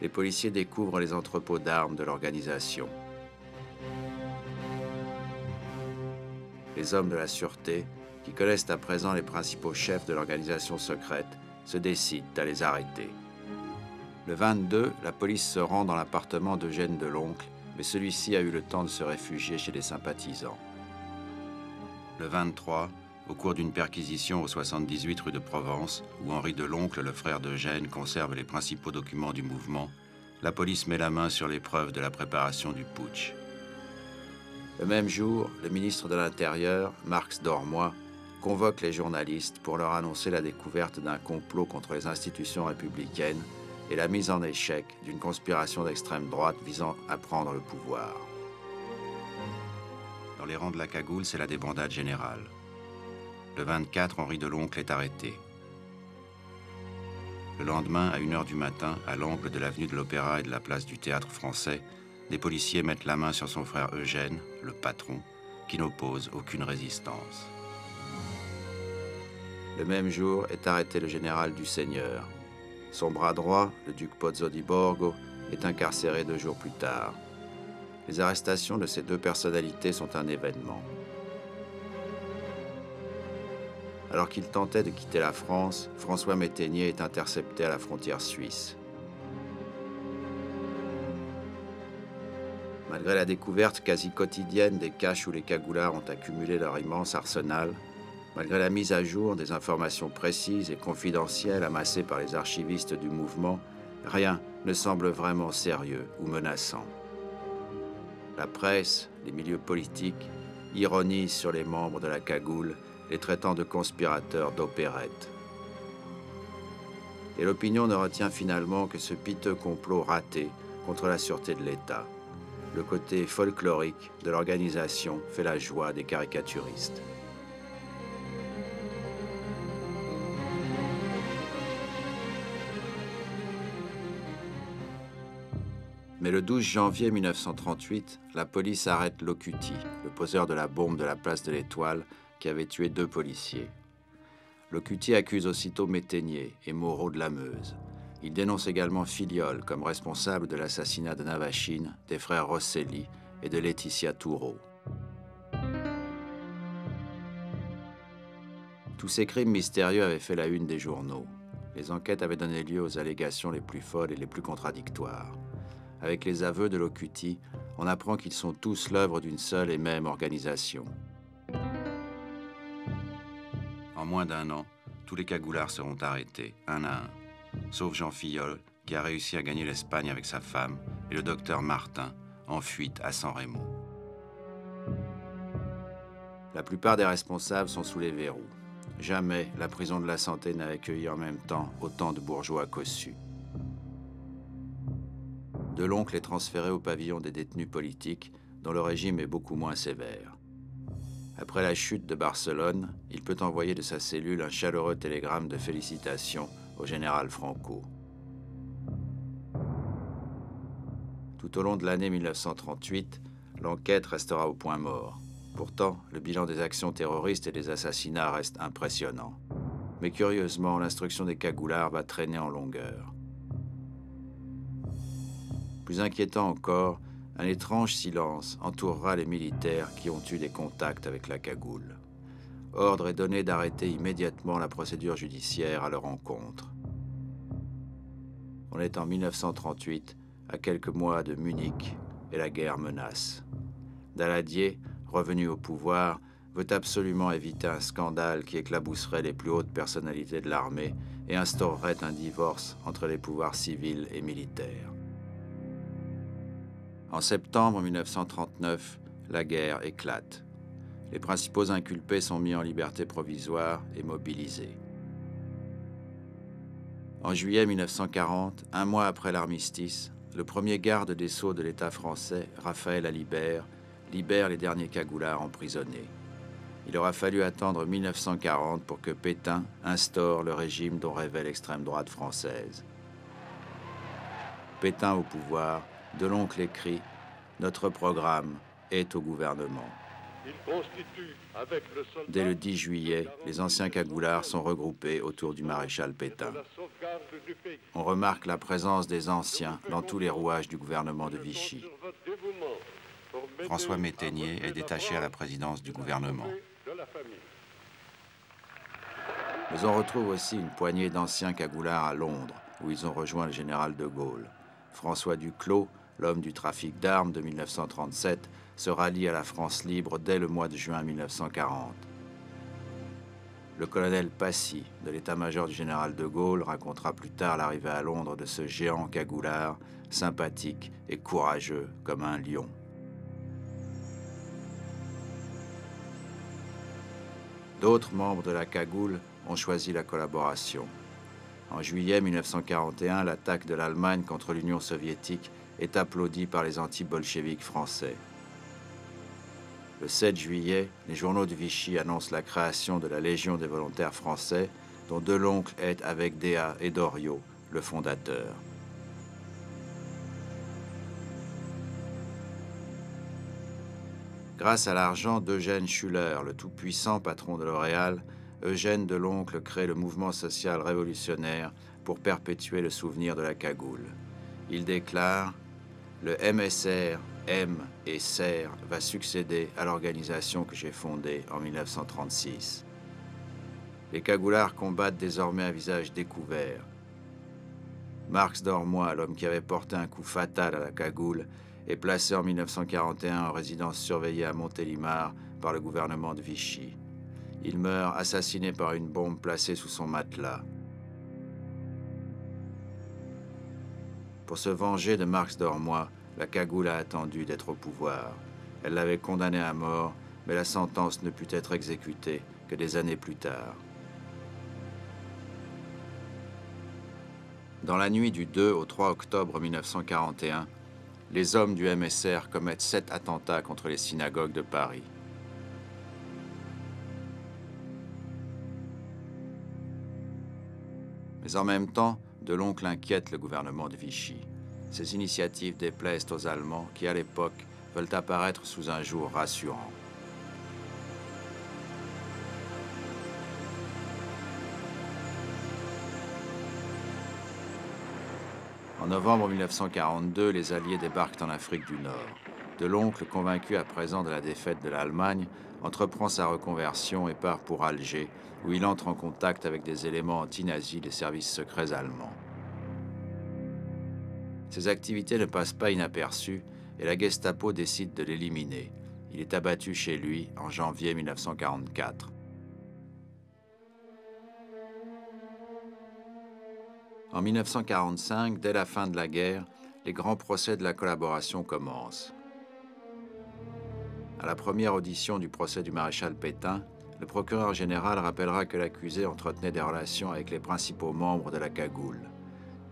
les policiers découvrent les entrepôts d'armes de l'organisation. Les hommes de la sûreté, qui connaissent à présent les principaux chefs de l'organisation secrète, se décident à les arrêter. Le 22, la police se rend dans l'appartement d'Eugène Deloncle, mais celui-ci a eu le temps de se réfugier chez des sympathisants. Le 23, au cours d'une perquisition au 78 rue de Provence, où Henri Deloncle, le frère d'Eugène, conserve les principaux documents du mouvement, la police met la main sur les preuves de la préparation du putsch. Le même jour, le ministre de l'Intérieur, Marx Dormoy, convoque les journalistes pour leur annoncer la découverte d'un complot contre les institutions républicaines et la mise en échec d'une conspiration d'extrême droite visant à prendre le pouvoir. Dans les rangs de la cagoule, c'est la débandade générale. Le 24, Henri Deloncle est arrêté. Le lendemain, à 1h du matin, à l'angle de l'avenue de l'Opéra et de la place du Théâtre Français, des policiers mettent la main sur son frère Eugène, le patron, qui n'oppose aucune résistance. Le même jour est arrêté le général du Seigneur. Son bras droit, le duc Pozzo di Borgo, est incarcéré 2 jours plus tard. Les arrestations de ces 2 personnalités sont un événement. Alors qu'il tentait de quitter la France, François Métainier est intercepté à la frontière suisse. Malgré la découverte quasi quotidienne des caches où les cagoulards ont accumulé leur immense arsenal, malgré la mise à jour des informations précises et confidentielles amassées par les archivistes du mouvement, rien ne semble vraiment sérieux ou menaçant. La presse, les milieux politiques, ironisent sur les membres de la cagoule, les traitant de conspirateurs d'opérette. Et l'opinion ne retient finalement que ce piteux complot raté contre la sûreté de l'État. Le côté folklorique de l'organisation fait la joie des caricaturistes. Mais le 12 janvier 1938, la police arrête Locuti, le poseur de la bombe de la place de l'Étoile, qui avait tué 2 policiers. Locuti accuse aussitôt Métainier et Moreau de la Meuse. Il dénonce également Filiol comme responsable de l'assassinat de Navachine, des frères Rosselli et de Laetitia Toureau. Tous ces crimes mystérieux avaient fait la une des journaux. Les enquêtes avaient donné lieu aux allégations les plus folles et les plus contradictoires. Avec les aveux de Locuti, on apprend qu'ils sont tous l'œuvre d'une seule et même organisation. En moins d'1 an, tous les cagoulards seront arrêtés, un à un, sauf Jean Filiol, qui a réussi à gagner l'Espagne avec sa femme, et le docteur Martin, en fuite à San Remo. La plupart des responsables sont sous les verrous. Jamais la prison de la Santé n'a accueilli en même temps autant de bourgeois cossus. Deloncle est transféré au pavillon des détenus politiques, dont le régime est beaucoup moins sévère. Après la chute de Barcelone, il peut envoyer de sa cellule un chaleureux télégramme de félicitations au général Franco. Tout au long de l'année 1938, l'enquête restera au point mort. Pourtant, le bilan des actions terroristes et des assassinats reste impressionnant. Mais curieusement, l'instruction des cagoulards va traîner en longueur. Plus inquiétant encore, un étrange silence entourera les militaires qui ont eu des contacts avec la cagoule. Ordre est donné d'arrêter immédiatement la procédure judiciaire à leur encontre. On est en 1938, à quelques mois de Munich, et la guerre menace. Daladier, revenu au pouvoir, veut absolument éviter un scandale qui éclabousserait les plus hautes personnalités de l'armée et instaurerait un divorce entre les pouvoirs civils et militaires. En septembre 1939, la guerre éclate. Les principaux inculpés sont mis en liberté provisoire et mobilisés. En juillet 1940, 1 mois après l'armistice, le premier garde des Sceaux de l'État français, Raphaël Alibert, libère les derniers cagoulards emprisonnés. Il aura fallu attendre 1940 pour que Pétain instaure le régime dont rêvait l'extrême droite française. Pétain au pouvoir, Deloncle écrit « Notre programme est au gouvernement ». Dès le 10 juillet, les anciens cagoulards sont regroupés autour du maréchal Pétain. On remarque la présence des anciens dans tous les rouages du gouvernement de Vichy. François Métainier est détaché à la présidence du gouvernement. Mais on retrouve aussi une poignée d'anciens cagoulards à Londres, où ils ont rejoint le général de Gaulle. François Duclos, l'homme du trafic d'armes de 1937, se rallie à la France libre dès le mois de juin 1940. Le colonel Passy, de l'état-major du général de Gaulle, racontera plus tard l'arrivée à Londres de ce géant cagoulard, sympathique et courageux comme un lion. D'autres membres de la cagoule ont choisi la collaboration. En juillet 1941, l'attaque de l'Allemagne contre l'Union soviétique est applaudie par les anti-bolcheviques français. Le 7 juillet, les journaux de Vichy annoncent la création de la Légion des volontaires français, dont Deloncle est, avec Déat et Doriot, le fondateur. Grâce à l'argent d'Eugène Schuller, le tout-puissant patron de L'Oréal, Eugène Deloncle crée le mouvement social révolutionnaire pour perpétuer le souvenir de la cagoule. Il déclare « Le MSR, M et SER va succéder à l'organisation que j'ai fondée en 1936. » Les cagoulards combattent désormais un visage découvert. Marx d'Ormois, l'homme qui avait porté un coup fatal à la cagoule, est placé en 1941 en résidence surveillée à Montélimar par le gouvernement de Vichy. Il meurt assassiné par une bombe placée sous son matelas. Pour se venger de Marx d'Ormois, la cagoule a attendu d'être au pouvoir. Elle l'avait condamné à mort, mais la sentence ne put être exécutée que des années plus tard. Dans la nuit du 2 au 3 octobre 1941, les hommes du MSR commettent 7 attentats contre les synagogues de Paris. Mais en même temps, Deloncle inquiète le gouvernement de Vichy. Ces initiatives déplaisent aux Allemands qui, à l'époque, veulent apparaître sous un jour rassurant. En novembre 1942, les Alliés débarquent en Afrique du Nord. Deloncle, convaincu à présent de la défaite de l'Allemagne, entreprend sa reconversion et part pour Alger, où il entre en contact avec des éléments anti-nazis des services secrets allemands. Ses activités ne passent pas inaperçues et la Gestapo décide de l'éliminer. Il est abattu chez lui en janvier 1944. En 1945, dès la fin de la guerre, les grands procès de la collaboration commencent. À la première audition du procès du maréchal Pétain, le procureur général rappellera que l'accusé entretenait des relations avec les principaux membres de la cagoule.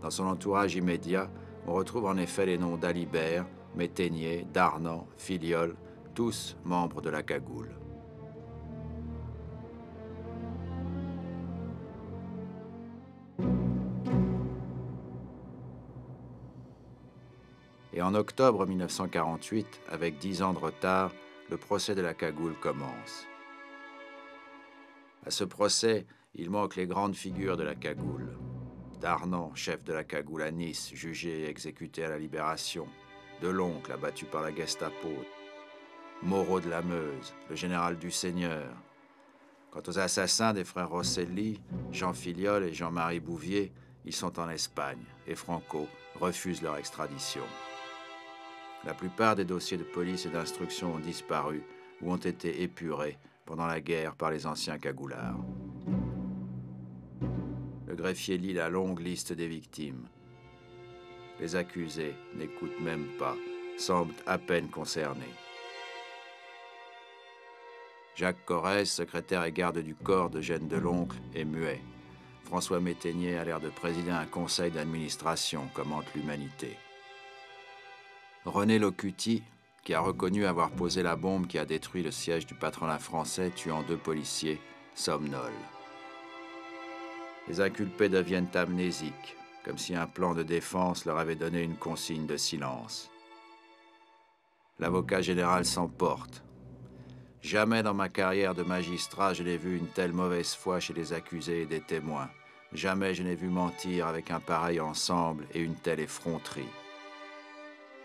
Dans son entourage immédiat, on retrouve en effet les noms d'Alibert, Métainier, Darnan, Filiol, tous membres de la cagoule. Et en octobre 1948, avec 10 ans de retard, le procès de la cagoule commence. À ce procès, il manque les grandes figures de la cagoule. Darnan, chef de la cagoule à Nice, jugé et exécuté à la Libération. Deloncle, abattu par la Gestapo. Moreau de la Meuse, le général du Seigneur. Quant aux assassins des frères Rosselli, Jean Filiol et Jean-Marie Bouvier, ils sont en Espagne et Franco refuse leur extradition. La plupart des dossiers de police et d'instruction ont disparu ou ont été épurés pendant la guerre par les anciens cagoulards. Le greffier lit la longue liste des victimes. Les accusés n'écoutent même pas, semblent à peine concernés. Jacques Corrèze, secrétaire et garde du corps d'Eugène Deloncle, est muet. François Métainier a l'air de présider un conseil d'administration, commente l'Humanité. René Locuti, qui a reconnu avoir posé la bombe qui a détruit le siège du patronat français, tuant 2 policiers, somnole. Les inculpés deviennent amnésiques, comme si un plan de défense leur avait donné une consigne de silence. L'avocat général s'emporte. Jamais dans ma carrière de magistrat je n'ai vu une telle mauvaise foi chez les accusés et des témoins. Jamais je n'ai vu mentir avec un pareil ensemble et une telle effronterie.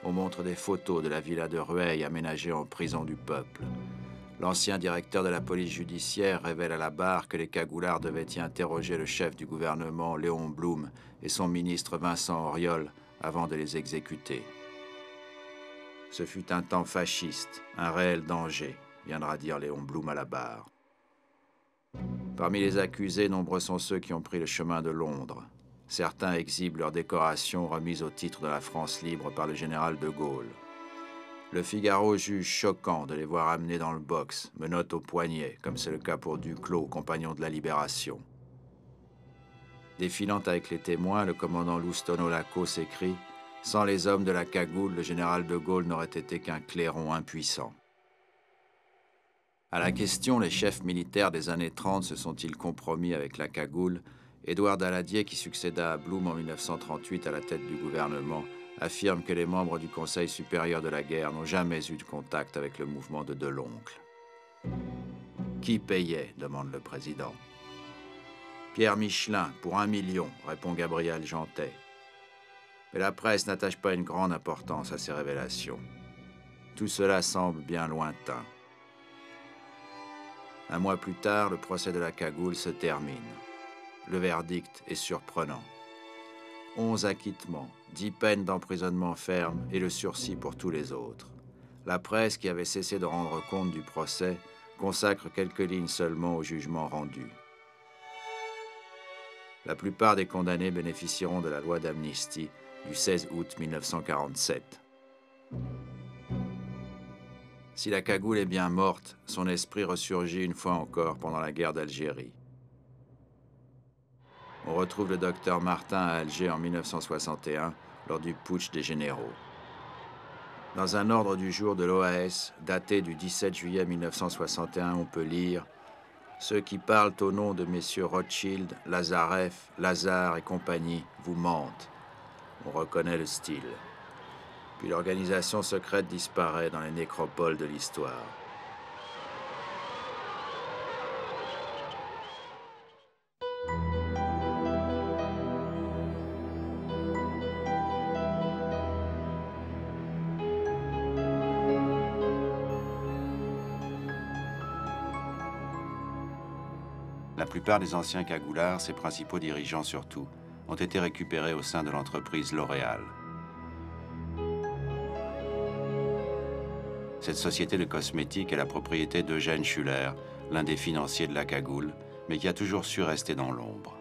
On montre des photos de la villa de Rueil aménagée en prison du peuple. L'ancien directeur de la police judiciaire révèle à la barre que les cagoulards devaient y interroger le chef du gouvernement, Léon Blum, et son ministre Vincent Auriol, avant de les exécuter. Ce fut un temps fasciste, un réel danger, viendra dire Léon Blum à la barre. Parmi les accusés, nombreux sont ceux qui ont pris le chemin de Londres. Certains exhibent leurs décorations remises au titre de la France libre par le général de Gaulle. Le Figaro juge choquant de les voir amenés dans le box, menottes au poignet, comme c'est le cas pour Duclos, compagnon de la Libération. Défilant avec les témoins, le commandant Loustono Laco s'écrie « Sans les hommes de la cagoule, le général de Gaulle n'aurait été qu'un clairon impuissant. » À la question « Les chefs militaires des années 30 se sont-ils compromis avec la cagoule ?» Édouard Daladier, qui succéda à Blum en 1938 à la tête du gouvernement, affirme que les membres du Conseil supérieur de la guerre n'ont jamais eu de contact avec le mouvement de Deloncle. Qui payait ? Demande le président. Pierre Michelin, pour 1 million, répond Gabriel Jantet. Mais la presse n'attache pas une grande importance à ces révélations. Tout cela semble bien lointain. Un mois plus tard, le procès de la cagoule se termine. Le verdict est surprenant. 11 acquittements, 10 peines d'emprisonnement ferme et le sursis pour tous les autres. La presse, qui avait cessé de rendre compte du procès, consacre quelques lignes seulement au jugement rendu. La plupart des condamnés bénéficieront de la loi d'amnistie du 16 août 1947. Si la cagoule est bien morte, son esprit ressurgit une fois encore pendant la guerre d'Algérie. On retrouve le docteur Martin à Alger en 1961, lors du putsch des généraux. Dans un ordre du jour de l'OAS, daté du 17 juillet 1961, on peut lire « Ceux qui parlent au nom de messieurs Rothschild, Lazarev, Lazare et compagnie vous mentent. » On reconnaît le style. Puis l'organisation secrète disparaît dans les nécropoles de l'histoire. La plupart des anciens cagoulards, ses principaux dirigeants surtout, ont été récupérés au sein de l'entreprise L'Oréal. Cette société de cosmétiques est la propriété d'Eugène Schuller, l'un des financiers de la cagoule, mais qui a toujours su rester dans l'ombre.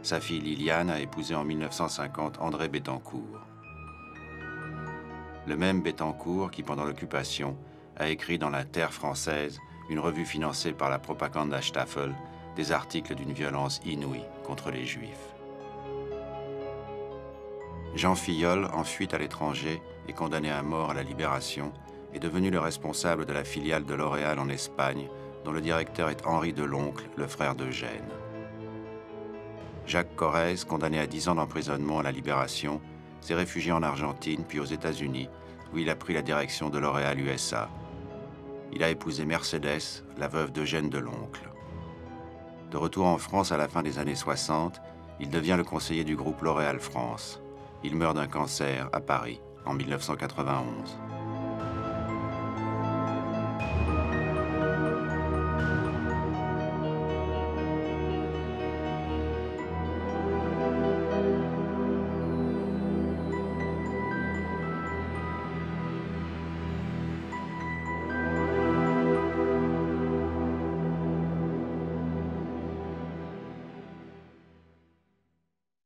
Sa fille Liliane a épousé en 1950 André Bettencourt. Le même Bettencourt qui, pendant l'occupation, a écrit dans La Terre française, une revue financée par la Propagandstaffel, des articles d'une violence inouïe contre les Juifs. Jean Filleul, en fuite à l'étranger et condamné à mort à la Libération, est devenu le responsable de la filiale de L'Oréal en Espagne, dont le directeur est Henri Deloncle, le frère d'Eugène. Jacques Corrèze, condamné à 10 ans d'emprisonnement à la Libération, s'est réfugié en Argentine puis aux États-Unis, où il a pris la direction de L'Oréal USA. Il a épousé Mercedes, la veuve d'Eugène Deloncle. De retour en France à la fin des années 60, il devient le conseiller du groupe L'Oréal France. Il meurt d'un cancer à Paris en 1991.